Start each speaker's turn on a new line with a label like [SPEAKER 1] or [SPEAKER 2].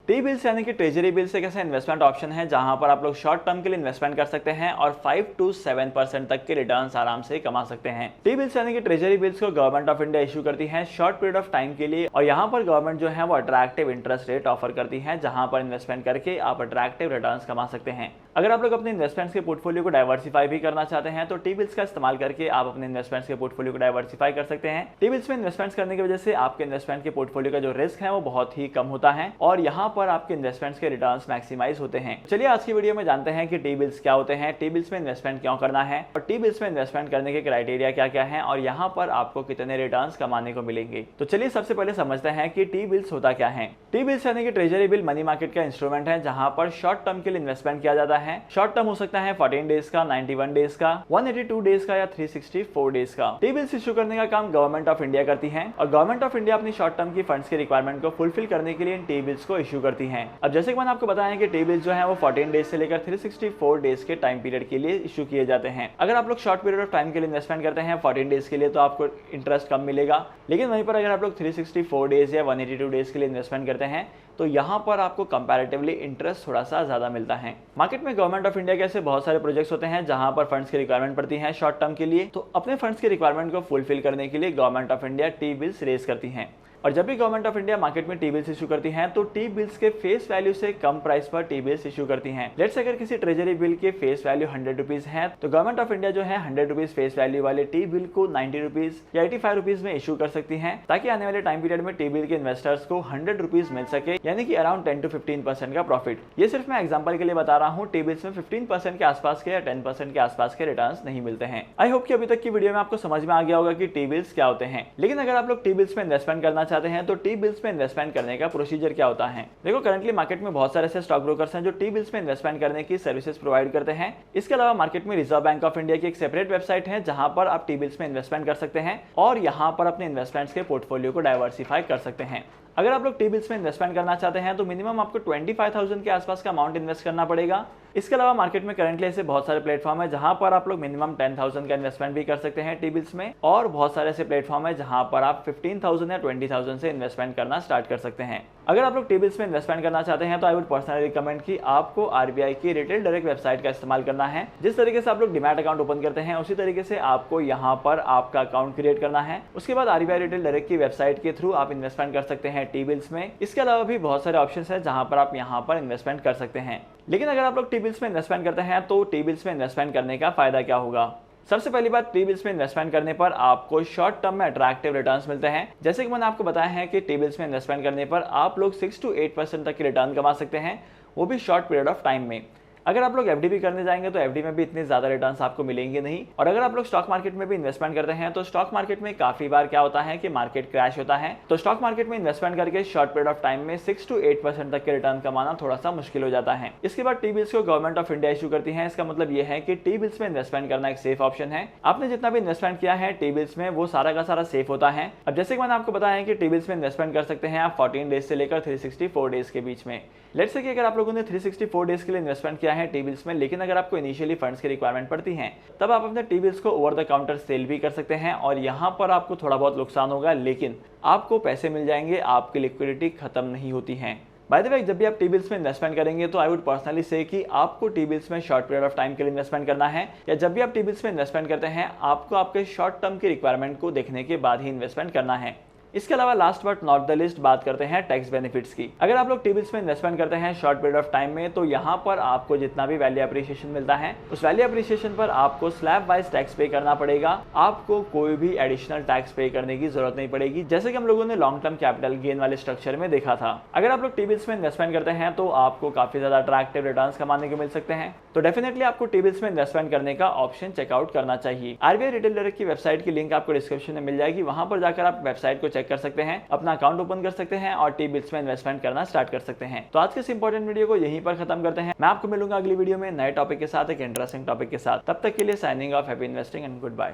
[SPEAKER 1] T bills यानी कि treasury bills एक ऐसा इन्वेस्टमेंट ऑप्शन है जहां पर आप लोग शॉर्ट टर्म के लिए इन्वेस्टमेंट कर सकते हैं और 5 to 7% तक के रिटर्न्स आराम से कमा सकते हैं। टी बिल्स यानी कि ट्रेजरी बिल्स को गवर्नमेंट ऑफ इंडिया इशू करती है शॉर्ट पीरियड ऑफ टाइम के लिए और यहाँ पर गवर्नमेंट जो है वो अट्रैक्टिव इंटरेस्ट रेट ऑफर करती है जहां पर इन्वेस्टमेंट करके आप अट्रैक्टिव रिटर्न्स कमा सकते हैं। अगर आप लोग अपने इन्वेस्टमेंट्स के पोर्टफोलियो को डाइवर्सिफाई भी करना चाहते हैं तो टी बिल्स का इस्तेमाल करके आप अपने इन्वेस्टमेंट्स के पोर्टफोलियो को डाइवर्सिफाई कर सकते हैं। टी बिल्स में इन्वेस्टमेंट्स करने की वजह से आपके इन्वेस्टमेंट के पोर्टफोलियो का जो रिस्क है वो बहुत ही कम होता है और यहाँ पर आपके इन्वेस्टमेंट्स के रिटर्न्स मैक्सिमाइज होते हैं। चलिए आज की वीडियो में जानते हैं कि टी बिल्स क्या होते हैं, टी बिल्स में इन्वेस्टमेंट क्यों करना है और टी बिल्स में इन्वेस्टमेंट करने के क्राइटेरिया क्या क्या है और यहाँ पर आपको कितने रिटर्न्स कमाने को मिलेंगे। तो चलिए सबसे पहले समझते हैं कि टी बिल्स होता क्या है। टी बिल्स यानी कि ट्रेजरी बिल मनी मार्केट का इंस्ट्रूमेंट है जहां पर शॉर्ट टर्म के लिए इन्वेस्टमेंट किया जाता है। शॉर्ट टर्म हो सकता है 14 डेज का, 91 डेज का, 182 डेज का या 364 डेज का। टी बिल्स इशू करने का काम गवर्नमेंट ऑफ इंडिया करती है और गवर्नमेंट ऑफ इंडिया अपनी शॉर्ट टर्म की फंड्स की रिक्वायरमेंट को फुलफिल करने के लिए इन टी बिल्स को इशू करती है। अब जैसे कि मैंने आपको बताया कि टी बिल्स जो है वो 14 डेज से लेकर 364 डेज के टाइम पीरियड के लिए इशू किए जाते हैं। अगर आप लोग शॉर्ट पीरियड ऑफ टाइम के लिए इन्वेस्टमेंट करते हैं 14 डेज के लिए तो आपको इंटरेस्ट कम मिलेगा, लेकिन वहीं पर अगर आप लोग 364 डेज या 182 डेज के लिए इन्वेस्टमेंट करते हैं तो यहाँ पर आपको कंपैरेटिवली इंटरेस्ट थोड़ा सा ज्यादा मिलता है। मार्केट में गवर्नमेंट ऑफ इंडिया के ऐसे बहुत सारे प्रोजेक्ट्स होते हैं जहां पर फंड्स की रिक्वायरमेंट पड़ती है शॉर्ट टर्म के लिए, तो अपने फंड्स की रिक्वायरमेंट को फुलफिल करने के लिए government of India T bills raise करती है। और जब भी गवर्नमेंट ऑफ इंडिया मार्केट में टी बिल्स इशू करती हैं तो टी बिल्स के फेस वैल्यू से कम प्राइस पर टी बिल्स इशू करती हैं। लेट्स अगर किसी ट्रेजरी बिल के फेस वैल्यू 100 रुपीज है तो गवर्नमेंट ऑफ इंडिया जो है 100 रुपीज फेस वैल्यू वाले टी बिल को 90 रुपीज या 85 रुपीज में इशू कर सकती है ताकि आने वाले टाइम पीरियड में टी बिल के इन्वेस्टर्स को 100 रुपीज मिल सके, यानी कि अराउंड 10 to 15% का प्रॉफिट। ये सिर्फ मैं एग्जाम्पल के लिए बता रहा हूँ, टी बिल्स में 15% के आसपास के या 10% के आसपास के रिटर्न नहीं मिलते हैं। आई होप कि अभी तक की वीडियो में आपको समझ में आ गया होगा कि टी बिल्स क्या होते हैं। लेकिन अगर आप लोग टी बिल्स में इन्वेस्टमेंट करना चाहते हैं तो टी बिल्स में इन्वेस्टमेंट करने का प्रोसीजर क्या होता है। देखो, करंटली मार्केट में बहुत सारे ऐसे स्टॉक ब्रोकर्स हैं जो टी बिल्स में इन्वेस्टमेंट करने की सर्विसेज प्रोवाइड करते हैं। इसके अलावा मार्केट में रिजर्व बैंक ऑफ इंडिया की एक सेपरेट वेबसाइट है जहां पर आप टी बिल्स में इन्वेस्टमेंट कर सकते हैं और यहां पर अपने इन्वेस्टमेंट्स के पोर्टफोलियो को डाइवर्सिफाई कर सकते हैं। अगर आप लोग टी बिल्स में इन्वेस्टमेंट करना चाहते हैं तो मिनिमम आपको 25,000 के आसपास का अमाउंट इन्वेस्ट करना पड़ेगा। इसके अलावा मार्केट में करंटली ऐसे बहुत सारे प्लेटफॉर्म है जहां पर आप लोग मिनिमम 10,000 का इन्वेस्टमेंट भी कर सकते हैं टी बिल्स में, और बहुत सारे ऐसे प्लेटफॉर्म है जहां पर आप 15,000 या 20,000 से इन्वेस्टमेंट करना स्टार्ट कर सकते हैं। अगर आप लोग टी बिल्स में इन्वेस्टमेंट करना चाहते हैं तो आई वुड पर्सनली रिकमेंड कि आपको आरबीआई की रिटेल डायरेक्ट वेबसाइट का इस्तेमाल करना है। जिस तरीके से आप लोग डीमैट अकाउंट ओपन करते हैं उसी तरीके से आपको यहाँ पर आपका अकाउंट क्रिएट करना है। उसके बाद आरबीआई रिटेल डायरेक्ट की वेबसाइट के थ्रू आप इन्वेस्टमेंट कर सकते हैं टी बिल्स में। इसके अलावा भी बहुत सारे ऑप्शन है जहां पर आप यहाँ पर इन्वेस्टमेंट कर सकते हैं। लेकिन अगर आप लोग टी बिल्स में इन्वेस्टमेंट करते हैं तो टी बिल्स में इन्वेस्टमेंट करने का फायदा क्या होगा। सबसे पहली बात, टी बिल्स में इन्वेस्टमेंट करने पर आपको शॉर्ट टर्म में अट्रैक्टिव रिटर्न्स मिलते हैं। जैसे कि मैंने आपको बताया है कि टी बिल्स में इन्वेस्टमेंट करने पर आप लोग 6 to 8% तक की रिटर्न कमा सकते हैं, वो भी शॉर्ट पीरियड ऑफ टाइम में। अगर आप लोग एफडी भी करने जाएंगे तो एफडी में भी इतने ज्यादा रिटर्न्स आपको मिलेंगे नहीं। और अगर आप लोग स्टॉक मार्केट में भी इन्वेस्टमेंट करते हैं तो स्टॉक मार्केट में काफी बार क्या होता है कि मार्केट क्रैश होता है, तो स्टॉक मार्केट में इन्वेस्टमेंट करके शॉर्ट पीरियड ऑफ टाइम में 6 to 8% तक के रिटर्न कमाना थोड़ा सा मुश्किल हो जाता है। इसके बाद टी बिल्स को गवर्नमेंट ऑफ इंडिया इशू करती है। इसका मतलब यह है कि टी बिल्स में इन्वेस्टमेंट करना एक सेफ ऑप्शन है। आपने जितना भी इन्वेस्टमेंट किया है टी बिल्स में वो सारा का सारा सेफ होता है। अब जैसे कि मैंने आपको बताया है कि टी बिल्स में इन्वेस्टमेंट कर सकते हैं आप 14 डेज से लेकर 364 डेज के बीच में। लेट्स से कि अगर आप लोगों ने 364 डेज के लिए इन्वेस्टमेंट किया है टी बिल्स में, लेकिन अगर आपको इनिशियली फंड्स की रिक्वायरमेंट पड़ती है तब आप अपने टी बिल्स को ओवर द काउंटर सेल भी कर सकते हैं और यहाँ पर आपको थोड़ा बहुत नुकसान होगा, लेकिन आपको पैसे मिल जाएंगे, आपकी लिक्विडिटी खत्म नहीं होती है। बाय द वे, जब भी आप टी बिल्स में इन्वेस्टमेंट करेंगे तो आई वुड पर्सनली से कि आपको टी बिल्स में शॉर्ट पीरियड ऑफ टाइम के लिए इन्वेस्टमेंट करना है, या जब भी आप टी बिल्स में इन्वेस्टमेंट करते हैं आपको आपके शॉर्ट टर्म की रिक्वायरमेंट को देखने के बाद ही इन्वेस्टमेंट करना है। इसके अलावा last but not the list बात करते हैं टैक्स बेनिफिट्स की। अगर आप लोग टी बिल्स में इन्वेस्टमेंट करते हैं शॉर्ट पीरियड ऑफ टाइम में तो यहाँ पर आपको जितना भी वैल्यू अप्रिसिएशन मिलता है उस वैल्यू अप्रिसिएशन पर आपको स्लैब वाइज टैक्स पे करना पड़ेगा। आपको कोई भी एडिशनल टैक्स पे करने की जरूरत नहीं पड़ेगी, जैसे कि हम लोगों ने लॉन्ग टर्म कैपिटल गेन वाले स्ट्रक्चर में देखा था। अगर आप लोग टी बिल्स में इन्वेस्टमेंट करते हैं तो आपको काफी ज्यादा अट्रैक्टिव रिटर्न्स कमाने को मिल सकते हैं, तो डेफिनेटली आपको टी बिल्स में इन्वेस्टमेंट करने का ऑप्शन चेकआउट करना चाहिए। आरबीआई रिटेल डायरेक्ट की वेबसाइट की लिंक आपको डिस्क्रिप्शन में मिल जाएगी, वहां पर जाकर आप वेबसाइट को चेक कर सकते हैं, अपना अकाउंट ओपन कर सकते हैं और टी बिल्स में इन्वेस्टमेंट करना स्टार्ट कर सकते हैं। तो आज के इस इंपॉर्टेंट वीडियो को यहीं पर खत्म करते हैं। मैं आपको मिलूंगा अगली वीडियो में नए टॉपिक के साथ, एक इंटरेस्टिंग टॉपिक के साथ। तब तक के लिए signing off, happy investing and good bye.